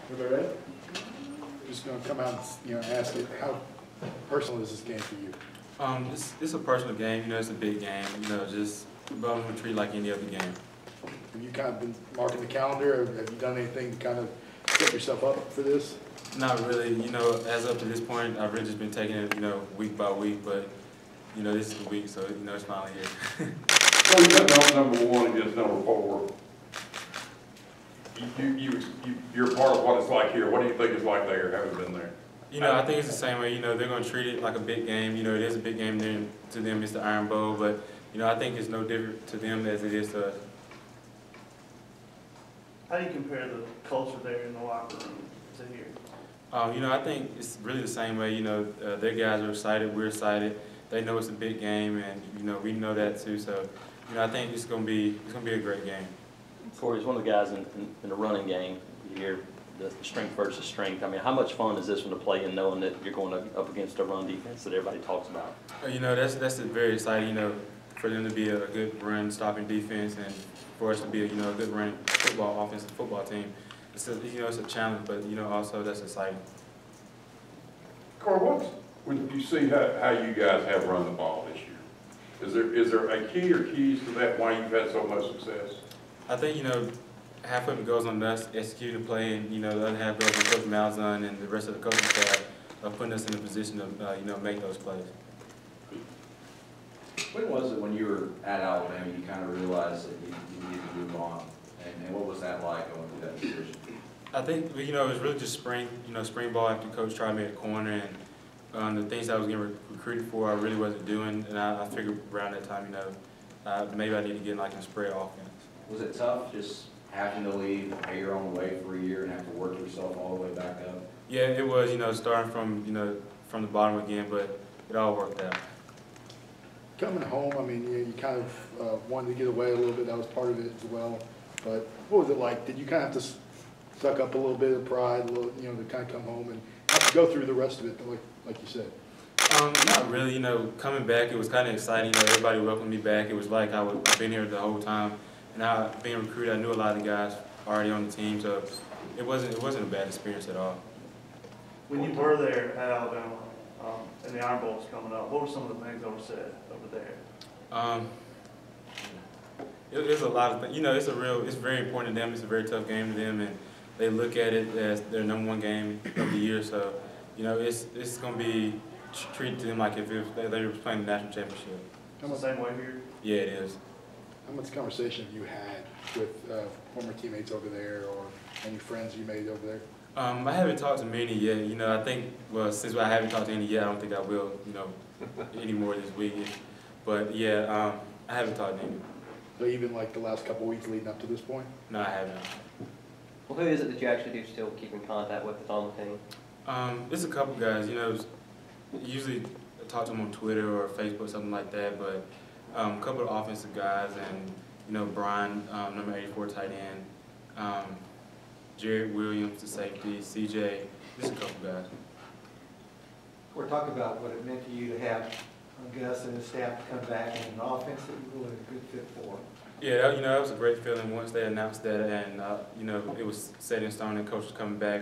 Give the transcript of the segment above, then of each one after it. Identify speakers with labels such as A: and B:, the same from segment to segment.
A: Everybody ready? Just going to come out and ask you, how personal is this game for you?
B: It's a personal game. It's a big game. Just but I'm gonna treat it like any other game.
A: Have you kind of been marking the calendar, or have you done anything to kind of set yourself up for this?
B: Not really. As up to this point, I've really just been taking it, week by week. But this is the week, so it's finally here.
C: So you got number 1 against number 4. You're part of what it's like here. What do you think it's like there, having been there?
B: I think it's the same way. They're going to treat it like a big game. It is a big game to them. It's the Iron Bowl, but I think it's no different to them as it is to us.
D: How do you compare the culture there in the locker room to here?
B: I think it's really the same way. Their guys are excited. We're excited. They know it's a big game, and we know that too. So, I think it's going to be a great game.
E: Corey, as one of the guys in the running game, you hear the strength versus strength. I mean, how much fun is this one to play and knowing that you're going up against a run defense that everybody talks about?
B: That's very exciting. For them to be a good run stopping defense, and for us to be a good run offensive football team. It's a challenge, but also that's exciting.
C: Corey, when you see how you guys have run the ball this year, is there a key or keys to that why you've had so much success?
B: I think half of it goes on us executing the play, and the other half goes on Coach Malzahn and the rest of the coaching staff of putting us in a position to make those plays.
F: When was it when you were at Alabama you kind of realized that you needed to move on, and what was that like going through that decision?
B: I think it was really just spring ball after Coach tried me at corner, and the things I was getting recruited for I really wasn't doing, and I figured around that time maybe I need to get in a spread offense.
F: Was it tough just having to leave, pay your own way for a year, and have to work yourself all the way back up?
B: Yeah, it was. Starting from from the bottom again, but it all worked out.
A: Coming home, I mean, you kind of wanted to get away a little bit. That was part of it as well. But what was it like? Did you kind of have to suck up a little bit of pride, to kind of come home and have to go through the rest of it, like you said?
B: Not really. Coming back, it was kind of exciting. Everybody welcomed me back. It was like I've been here the whole time. And now being recruited, I knew a lot of the guys already on the team, so it wasn't a bad experience at all.
D: When you were there at Alabama, and the Iron Bowl was coming up, what were some of the things that were said over there?
B: There's a lot of things. It's very important to them. It's a very tough game to them, and they look at it as their #1 game of the year. So, it's going to be treated to them like if they were playing the national championship.
D: It's the same way here?
B: Yeah, it is.
A: How much conversation have you had with former teammates over there, or any friends you made over there?
B: I haven't talked to many yet. I think, since I haven't talked to any yet, I don't think I will, anymore this week. But yeah, I haven't talked to any.
A: So even the last couple of weeks leading up to this point?
B: No, I haven't.
G: Well, who is it that you actually do still keep in contact with that's on the team?
B: There's a couple guys, usually I talk to them on Twitter or Facebook, something like that, but a couple of offensive guys, and, Brian, number 84 tight end, Jared Williams, the safety, CJ, just a couple guys.
H: We're talking about what it meant to you to have Gus and his staff to come back in an offense that you were a good fit for.
B: Yeah, that was a great feeling once they announced that, and it was set in stone and Coach was coming back.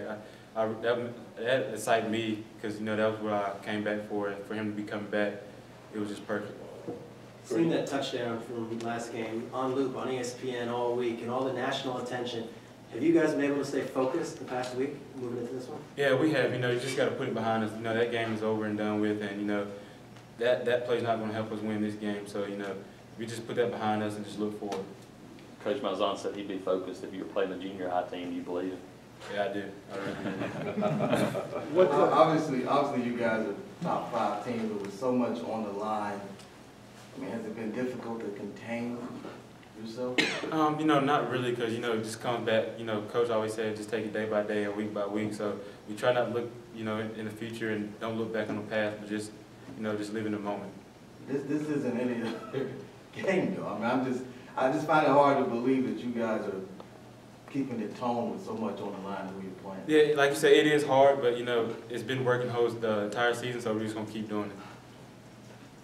B: That excited me because that was what I came back for, and for him to be coming back, it was just perfect.
I: Seeing that touchdown from last game on loop on ESPN all week and all the national attention, have you guys been able to stay focused the past week moving into this one?
B: Yeah, we have. You just got to put it behind us. That game is over and done with, and that play's not going to help us win this game. So we just put that behind us and just look forward.
E: Coach Malzahn said he'd be focused if you were playing the junior high team. Do you believe it?
B: Yeah, I do. I really do.
J: Obviously, you guys are top 5 teams, but with so much on the line, I mean, has it been difficult to contain yourself?
B: Not really, because it just comes back. Coach always said just take it day by day and week by week. So we try not to look, in the future and don't look back on the past, but just, just live in the moment.
J: This isn't any other game, though. I mean, I just find it hard to believe that you guys are keeping the tone with so much on the line when you're playing.
B: Yeah, like you say, it is hard, but it's been working the entire season, so we're just gonna keep doing it.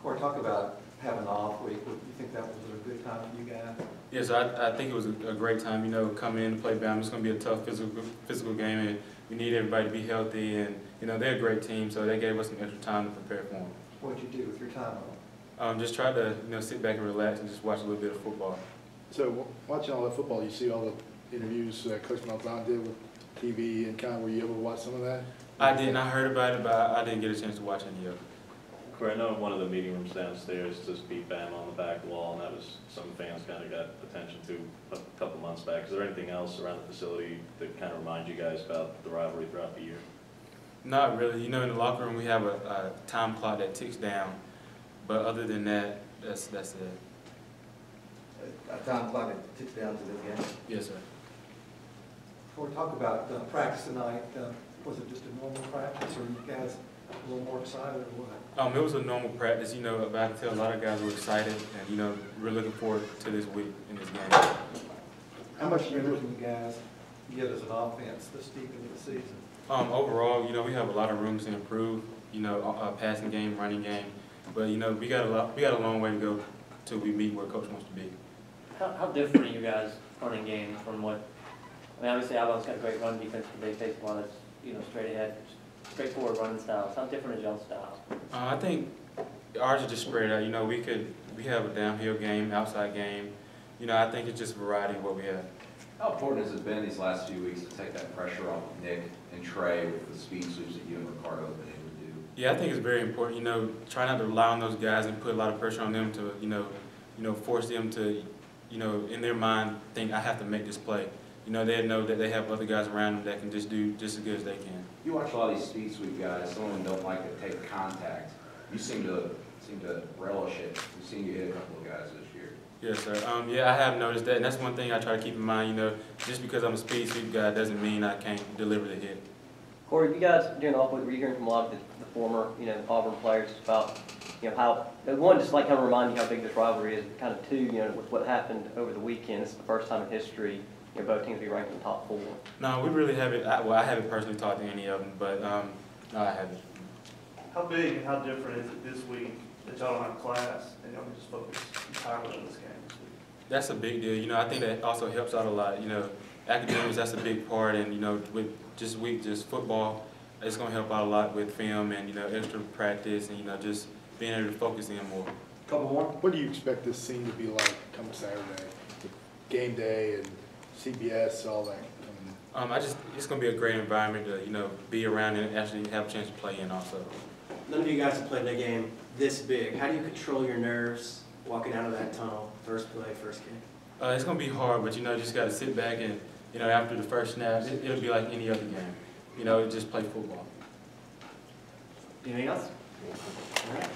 H: Or talk about having an off week. Do you think that was a good time for you guys?
B: Yeah, so I think it was a great time, you know, coming in to play Bama. It's going to be a tough physical game, and we need everybody to be healthy. And, you know, they're a great team, so they gave us some extra time to prepare for them.
H: What'd you do with your time off?
B: Just try to, you know, sit back and relax and just watch a little bit of football.
A: So watching all that football, you see all the interviews Coach Malzahn did with TV, and kind of were you able to watch some of that?
B: I didn't. I heard about it, but I didn't get a chance to watch any of it.
K: Corey, I know one of the meeting rooms downstairs just beat Bama on the back wall, and that was some fans kind of got attention to a couple months back. Is there anything else around the facility that kind of reminds you guys about the rivalry throughout the year?
B: Not really. You know, in the locker room we have a time clock that ticks down, but other than that, that's it.
J: A time clock that ticks down to this game?
B: Yes, sir.
H: Before we talk about practice tonight, was it just a normal practice, or you guys a little more excited, or what?
B: It was a normal practice, you know, but I can tell a lot of guys were excited, and, you know, we're looking forward to this week in this game.
H: How much better can you guys get as an offense this deep into the season?
B: Overall, you know, we have a lot of rooms to improve, you know, passing game, running game, but, you know, we got a long way to go till we meet where Coach wants to be.
L: How different are you guys running game from what, I mean, obviously Alabama's got a great run defense, but they face one that's, you know, straight ahead, straightforward running styles. How different is y'all's style?
B: I think ours is just spread out. You know, we have a downhill game, outside game. You know, I think it's just a variety of what we have.
F: How important has it been these last few weeks to take that pressure off of Nick and Trey with the speed sweeps that you and Ricardo have been able to do?
B: Yeah, I think it's very important. You know, try not to rely on those guys and put a lot of pressure on them to, you know, force them to, you know, in their mind think I have to make this play. You know, they know that they have other guys around them that can just do just as good as they can.
F: You watch a lot of these speed sweep guys, some of them don't like to take contact. You seem to relish it. We've seen you hit a couple of guys this year.
B: Yes, sir. Yeah, I have noticed that, and that's one thing I try to keep in mind. You know, just because I'm a speed sweep guy doesn't mean I can't deliver the hit.
G: Corey, you guys during the off-week, were you hearing from a lot of the former, you know, Auburn players about, you know, how, one, just like kind of remind you how big this rivalry is, but kind of two, you know, with what happened over the weekend, this is the first time in history, you know, both teams be ranked in the top 4.
B: No, we really haven't. Well, I haven't personally talked to any of them, but no, I haven't.
D: How big and how different is it this week that y'all don't have class and y'all can just focus entirely on this game this week?
B: That's a big deal. You know, I think that also helps out a lot. You know, academics, that's a big part, and, you know, with just football, it's going to help out a lot with film and, you know, extra practice and, you know, just being able to focus in more.
H: Couple more?
A: What do you expect this scene to be like come Saturday? With game day and CBS, all that.
B: It's going to be a great environment to, you know, be around and actually have a chance to play in also.
I: None of you guys have played in a game this big. How do you control your nerves walking out of that tunnel, first play, first game?
B: It's going to be hard, but, you know, just got to sit back and, you know, after the first snap, it'll be like any other game. You know, just play football.
I: Anything else? All right.